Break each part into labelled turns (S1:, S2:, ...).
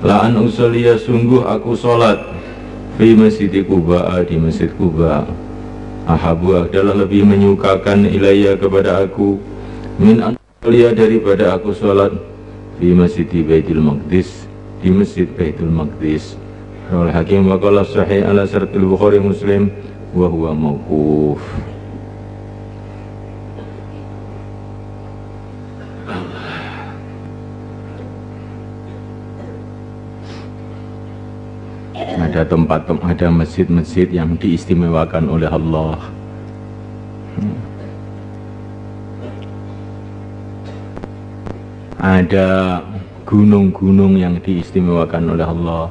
S1: La an usolliya sungguh aku sholat fi masjid Quba, di masjid Quba. Ahabu adalah lebih menyukakan ilayya kepada aku min an usolliya daripada aku sholat fi masjid Baitul Maqdis, di masjid Baitul Maqdis. Rawal Hakim wa qala sahih ala syartil Bukhari Muslim wa huwa mauquf. Ada tempat, ada masjid-masjid yang diistimewakan oleh Allah. Ada gunung-gunung yang diistimewakan oleh Allah.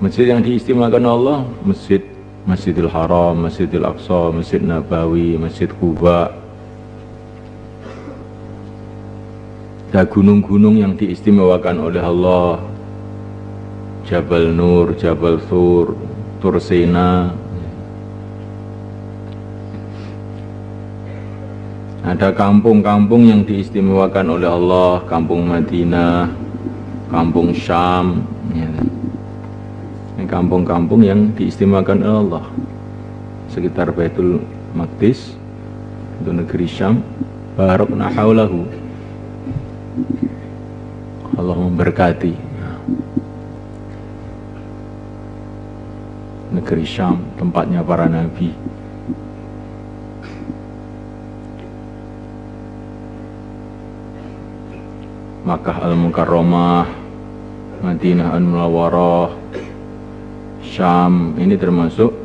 S1: Masjid yang diistimewakan oleh Allah, Masjidil Haram, Masjidil Aqsa, Masjid Nabawi, Masjid Quba. Ada gunung-gunung yang diistimewakan oleh Allah. Jabal Nur, Jabal Thur, Tur Sina. Ada kampung-kampung yang diistimewakan oleh Allah, kampung Madinah, kampung Syam, ya. Kampung-kampung yang diistimewakan oleh Allah sekitar Baitul Maqdis, itu negeri Syam. Barakna haulahu, Allah memberkati negeri Syam, tempatnya para nabi. Makkah Al-Mukarramah, Madinah Al-Munawwarah, Syam, ini termasuk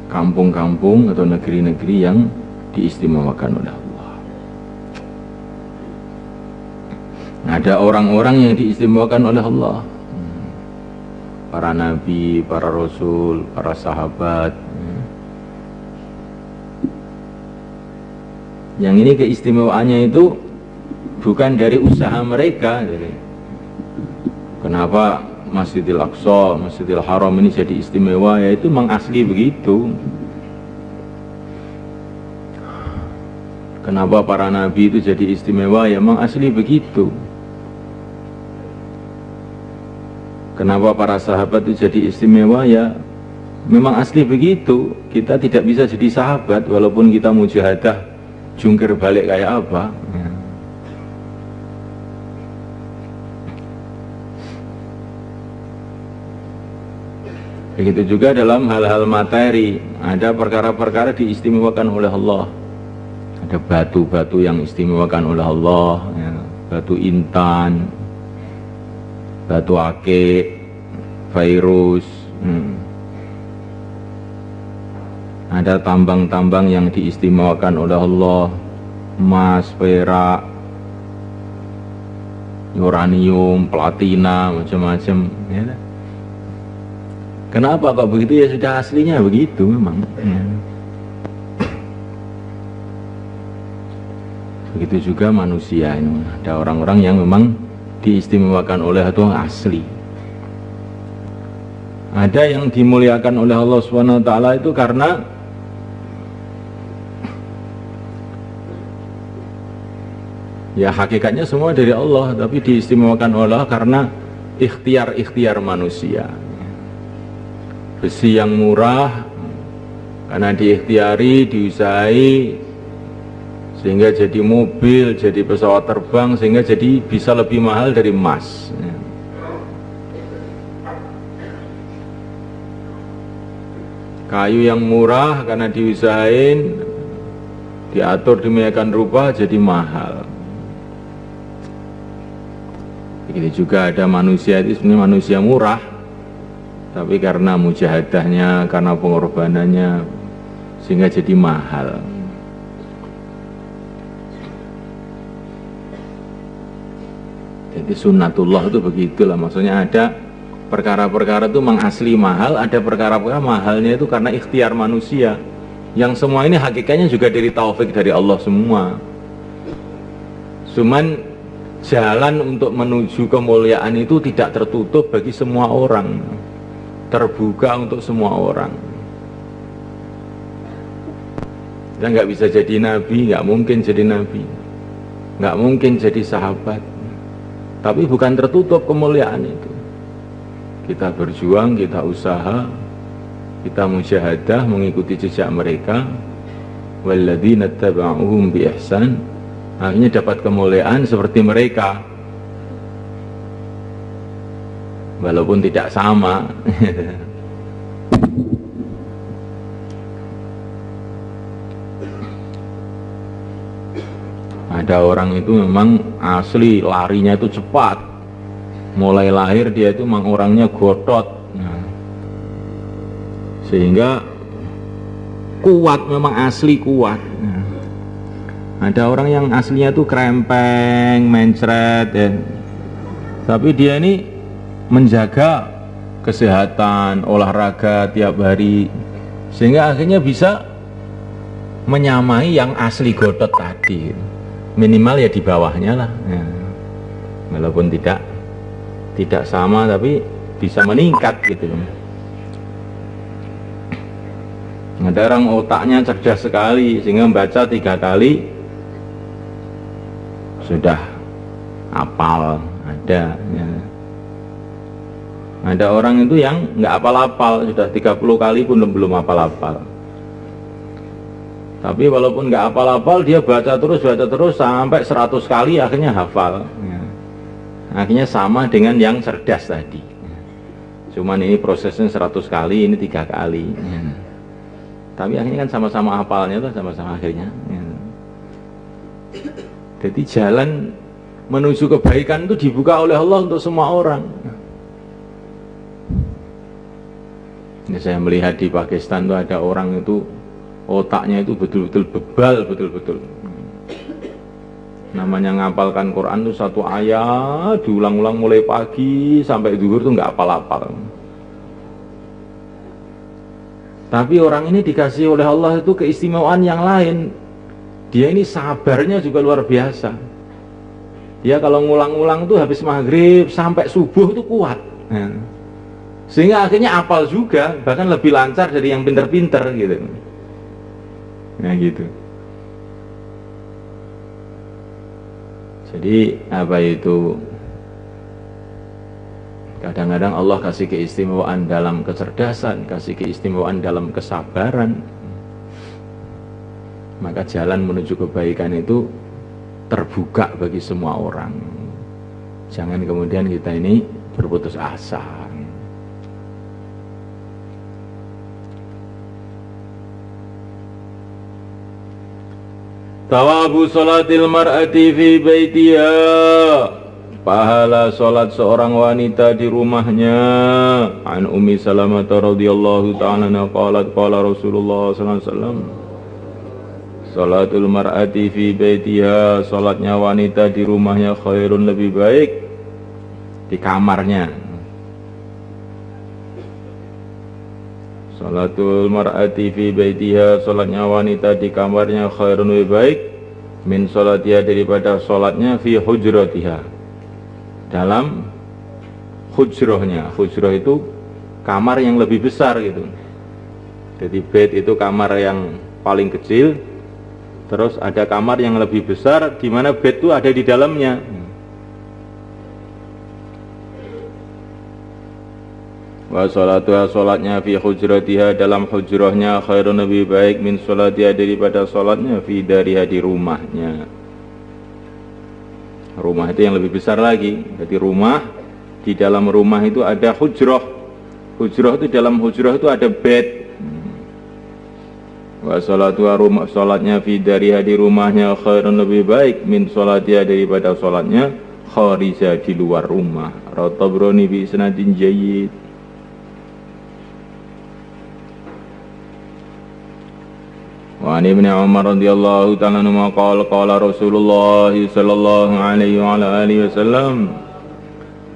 S1: kampung-kampung atau negeri-negeri yang diistimewakan oleh Allah. Ada orang-orang yang diistimewakan oleh Allah, para nabi, para rasul, para sahabat. Yang ini keistimewaannya itu bukan dari usaha mereka. Kenapa Masjidil Aqsa, Masjidil Haram ini jadi istimewa? Ya itu memang asli begitu. Kenapa para nabi itu jadi istimewa? Ya memang asli begitu. Kenapa para sahabat itu jadi istimewa? Ya memang asli begitu. Kita tidak bisa jadi sahabat walaupun kita mujahadah jungkir balik kayak apa. Begitu juga dalam hal-hal materi, ada perkara-perkara diistimewakan oleh Allah. Ada batu-batu yang istimewakan oleh Allah, ya. Batu intan, batu akik, virus. Ada tambang-tambang yang diistimewakan oleh Allah, emas, perak, uranium, platina, macam-macam, ya. Kenapa kok begitu? Ya sudah aslinya begitu memang. Begitu juga manusia ini. Ada orang-orang yang memang diistimewakan oleh Tuhan asli. Ada yang dimuliakan oleh Allah SWT itu karena ya hakikatnya semua dari Allah, tapi diistimewakan oleh Allah karena ikhtiar-ikhtiar manusia. Besi yang murah karena diikhtiari, diusahai, sehingga jadi mobil, jadi pesawat terbang, sehingga jadi bisa lebih mahal dari emas. Kayu yang murah karena diusahain, diatur demikian rupa jadi mahal. Begitu juga ada manusia itu sebenarnya manusia murah, tapi karena mujahadahnya, karena pengorbanannya, sehingga jadi mahal. Jadi sunnatullah itu begitulah, maksudnya ada perkara-perkara itu memang asli mahal, ada perkara-perkara mahalnya itu karena ikhtiar manusia. Yang semua ini hakikatnya juga dari taufik dari Allah semua. Cuman jalan untuk menuju kemuliaan itu tidak tertutup bagi semua orang, terbuka untuk semua orang. Kita nggak bisa jadi nabi, nggak mungkin jadi nabi, nggak mungkin jadi sahabat. Tapi bukan tertutup kemuliaan itu. Kita berjuang, kita usaha, kita musyahadah mengikuti jejak mereka. Walladzina taba'uhum bi ihsan, akhirnya dapat kemuliaan seperti mereka. Walaupun tidak sama. Ada orang itu memang asli larinya itu cepat, mulai lahir dia itu memang orangnya gotot, nah, sehingga kuat, memang asli kuat. Nah, ada orang yang aslinya itu krempeng, mencret ya. Tapi dia ini menjaga kesehatan, olahraga tiap hari, sehingga akhirnya bisa menyamai yang asli gotot tadi. Minimal ya di bawahnya lah ya. Walaupun tidak sama, tapi bisa meningkat gitu. Ada orang otaknya cerdas sekali sehingga membaca 3 kali sudah hafal, ada ya. Ada orang itu yang nggak hafal-hafal, sudah 30 kali pun belum hafal-hafal. Tapi walaupun nggak hafal-hafal, dia baca terus sampai 100 kali akhirnya hafal ya. Akhirnya sama dengan yang cerdas tadi. Cuman ini prosesnya 100 kali, ini 3 kali ya. Tapi akhirnya kan sama-sama hafalnya tuh, sama-sama akhirnya ya. Jadi jalan menuju kebaikan itu dibuka oleh Allah untuk semua orang. Ini saya melihat di Pakistan tuh ada orang itu otaknya itu betul-betul bebal, betul-betul. Namanya ngapalkan Quran itu 1 ayat diulang-ulang mulai pagi sampai zuhur tuh nggak hafal-hafal. Tapi orang ini dikasih oleh Allah itu keistimewaan yang lain. Dia ini sabarnya juga luar biasa. Dia kalau ngulang-ulang tuh habis maghrib sampai subuh itu kuat. Nah, sehingga akhirnya hafal juga, bahkan lebih lancar dari yang pinter-pinter gitu. Nah gitu. Jadi apa itu? Kadang-kadang Allah kasih keistimewaan dalam kecerdasan, kasih keistimewaan dalam kesabaran. Maka jalan menuju kebaikan itu terbuka bagi semua orang. Jangan kemudian kita ini berputus asa. Tawabu sholatil mar'ati fi baitiha, pahala sholat seorang wanita di rumahnya. An Ummi Salamah radhiyallahu ta'ala anha qalat qala Rasulullah sallallahu alaihi wasallam, sholatul mar'ati fi baitiha, sholatnya wanita di rumahnya khairun, lebih baik di kamarnya. Salatul mar'ati fi baitiha, salatnya wanita di kamarnya khairun, lebih baik min salatiha, daripada salatnya fi hujratiha, dalam hujrohnya. Hujroh itu kamar yang lebih besar gitu. Jadi bait itu kamar yang paling kecil, terus ada kamar yang lebih besar di mana bait itu ada di dalamnya. Wa sholatuha, sholatnya fi hujratiha, dalam hujrahnya khairun, lebih baik min sholatiha, daripada sholatnya fi dariha, di rumahnya. Rumah itu yang lebih besar lagi. Jadi rumah, di dalam rumah itu ada hujrah. Hujrah itu, dalam hujrah itu ada bed. Wa sholatuha, sholatnya fi dariha, di rumahnya khairun, lebih baik min sholatiha, daripada sholatnya kharijah, di luar rumah. Rawahu Tabrani bi isnadin jayyid. Wa Ibnu Umar radhiyallahu ta'ala anhu qala qala Rasulullah sallallahu alaihi wa ala alihi wasallam,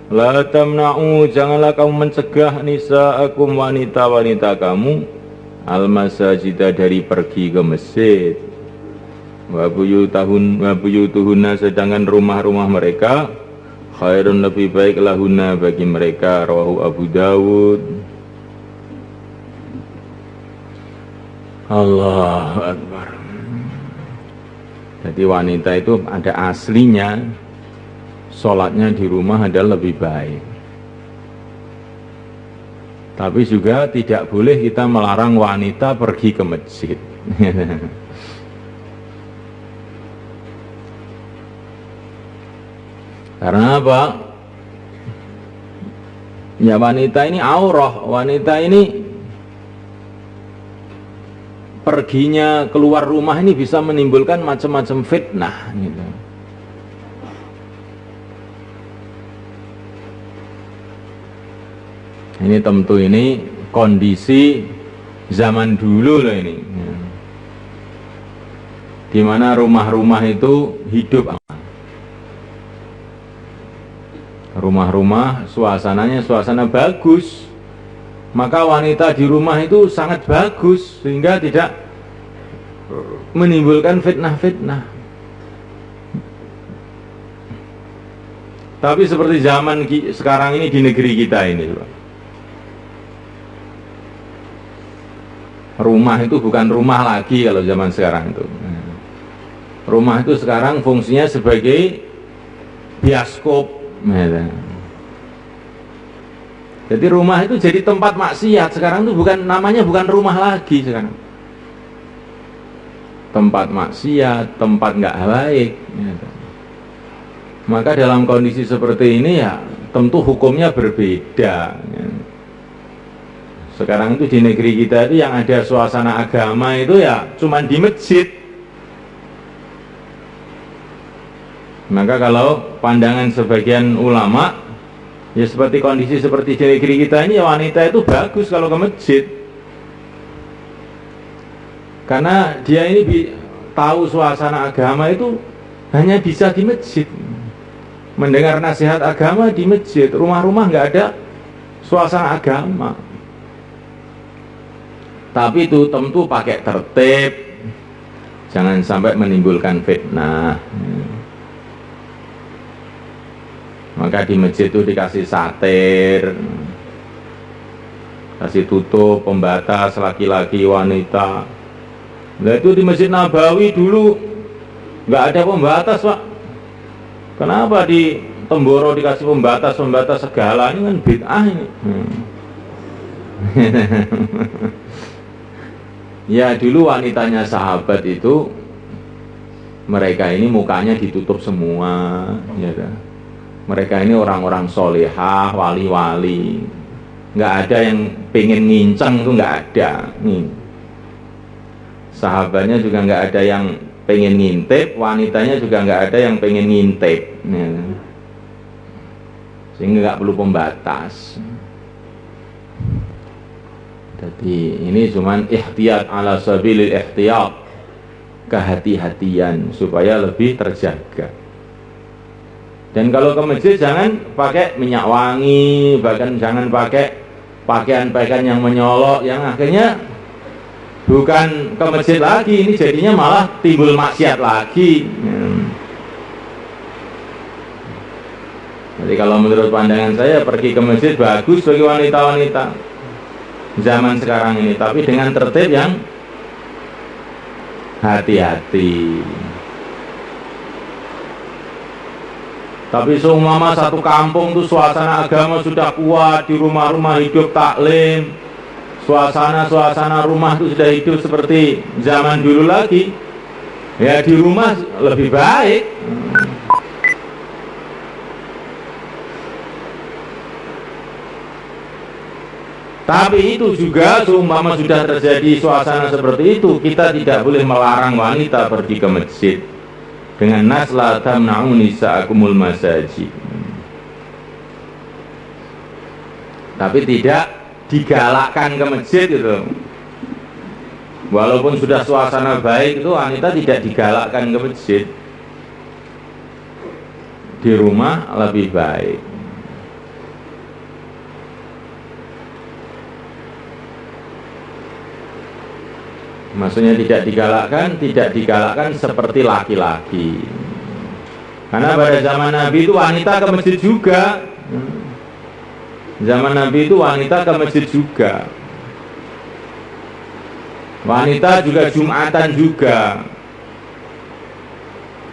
S1: la tamna'u, janganlah kamu mencegah nisa'akum, wanita-wanita kamu, al-masajida, dari pergi ke masjid. Wa buyutuhunna, sedangkan rumah-rumah mereka khairun, lebih baik lahunna, bagi mereka. Rawahu Abu Dawud. Allahu Akbar. Jadi wanita itu ada aslinya, sholatnya di rumah adalah lebih baik. Tapi juga tidak boleh kita melarang wanita pergi ke masjid. Karena apa? Ya wanita ini aurah, wanita ini perginya keluar rumah ini bisa menimbulkan macam-macam fitnah gitu. Ini tentu ini kondisi zaman dulu loh ini, di mana rumah-rumah itu hidup, rumah-rumah suasananya suasana bagus, maka wanita di rumah itu sangat bagus sehingga tidak menimbulkan fitnah-fitnah. Tapi seperti zaman sekarang ini di negeri kita ini, rumah itu bukan rumah lagi kalau zaman sekarang itu. Rumah itu sekarang fungsinya sebagai bioskop. Jadi rumah itu jadi tempat maksiat sekarang itu, bukan namanya, bukan rumah lagi sekarang. Tempat maksiat, tempat nggak baik. Maka dalam kondisi seperti ini ya tentu hukumnya berbeda. Sekarang itu di negeri kita itu yang ada suasana agama itu ya cuman di masjid. Maka kalau pandangan sebagian ulama, ya seperti kondisi seperti di negeri kita ini ya wanita itu bagus kalau ke masjid. Karena dia ini tahu suasana agama itu hanya bisa di masjid. Mendengar nasihat agama di masjid, rumah-rumah nggak ada suasana agama. Tapi itu tentu pakai tertib, jangan sampai menimbulkan fitnah. Maka di masjid itu dikasih satir, kasih tutup, pembatas laki-laki wanita. Nah itu di Masjid Nabawi dulu nggak ada pembatas, Pak. Kenapa di Temboro dikasih pembatas segala? Ini kan bid'ah ini. Ya dulu wanitanya sahabat itu, mereka ini mukanya ditutup semua, ya kan? Mereka ini orang-orang solehah, wali-wali, nggak ada yang pengen ngincang, itu nggak ada. Nih, sahabatnya juga nggak ada yang pengen ngintip, wanitanya juga nggak ada yang pengen ngintip, ya. Sehingga nggak perlu pembatas. Jadi ini cuman ihtiyat ala sabilil ihtiyat, kehati-hatian supaya lebih terjaga. Dan kalau ke masjid jangan pakai minyak wangi, bahkan jangan pakai pakaian-pakaian yang menyolok, yang akhirnya bukan ke masjid lagi, ini jadinya malah timbul maksiat lagi. Jadi kalau menurut pandangan saya, pergi ke masjid bagus bagi wanita-wanita zaman sekarang ini, tapi dengan tertib yang hati-hati. Tapi seumpama satu kampung tuh suasana agama sudah kuat, di rumah-rumah hidup taklim, suasana rumah itu sudah hidup seperti zaman dulu lagi, ya di rumah lebih baik. Tapi itu juga seumpama sudah terjadi suasana seperti itu, kita tidak boleh melarang wanita pergi ke masjid dengan nas la tamna'u nisa'akumul masajid. Tapi tidak digalakkan ke masjid itu. Walaupun sudah suasana baik itu, wanita tidak digalakkan ke masjid. Di rumah lebih baik. Maksudnya tidak digalakkan seperti laki-laki. Karena pada zaman Nabi itu wanita ke masjid juga. Zaman Nabi itu wanita ke masjid juga. Wanita juga Jumatan juga.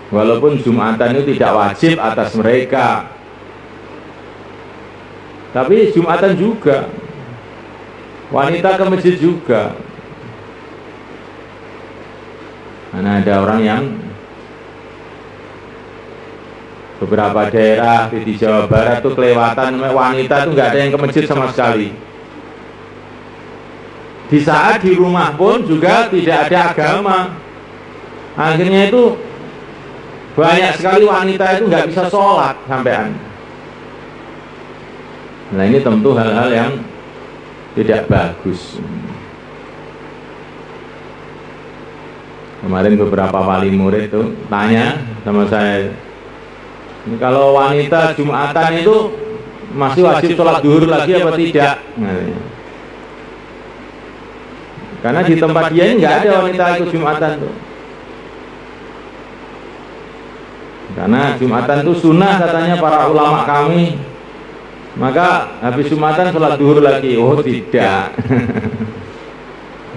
S1: Walaupun Jumatan itu tidak wajib atas mereka, tapi Jumatan juga, wanita ke masjid juga. Karena ada orang yang beberapa daerah di Jawa Barat tuh kelewatan, wanita tuh nggak ada yang ke masjid sama sekali. Di saat di rumah pun juga tidak ada agama. Akhirnya itu banyak sekali wanita itu nggak bisa sholat sampean. Nah ini tentu hal-hal yang tidak bagus. Kemarin beberapa wali murid tuh tanya sama saya, kalau wanita Jumatan itu masih wajib sholat duhur lagi apa tidak? Karena di tempat dia ini nggak ada wanita ikut Jumatan tuh. Karena Jumatan itu sunnah katanya para ulama kami. Maka habis Jumatan sholat duhur lagi. Oh tidak.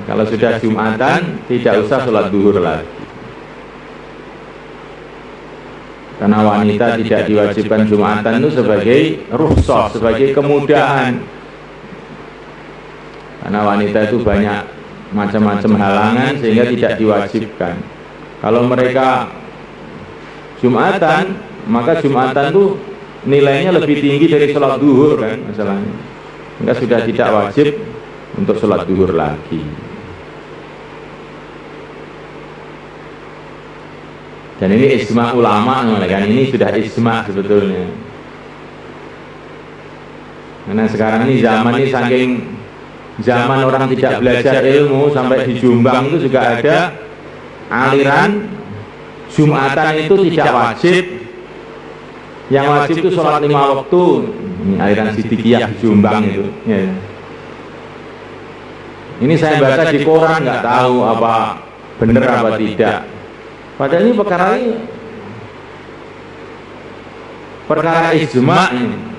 S1: Kalau sudah Jumatan tidak usah sholat duhur lagi. Karena wanita tidak diwajibkan Jumatan itu sebagai rukhsah, sebagai kemudahan. Karena wanita itu banyak macam-macam halangan sehingga tidak diwajibkan. Kalau mereka Jumatan, maka Jumatan itu nilainya lebih tinggi dari sholat duhur kan masalahnya. Sehingga sudah tidak wajib untuk sholat duhur lagi. Dan ini ijma ulama kan, ini sudah ijma sebetulnya. Karena sekarang ini zaman ini saking zaman orang tidak belajar ilmu, sampai di Jombang itu juga ada aliran Jumatan itu tidak wajib. Yang wajib itu sholat 5 waktu. Ini aliran Siddiqiyah di Jombang itu. Ya. Ini saya baca di koran, nggak tahu apa benar apa tidak. Padahal ini perkara ijma ini.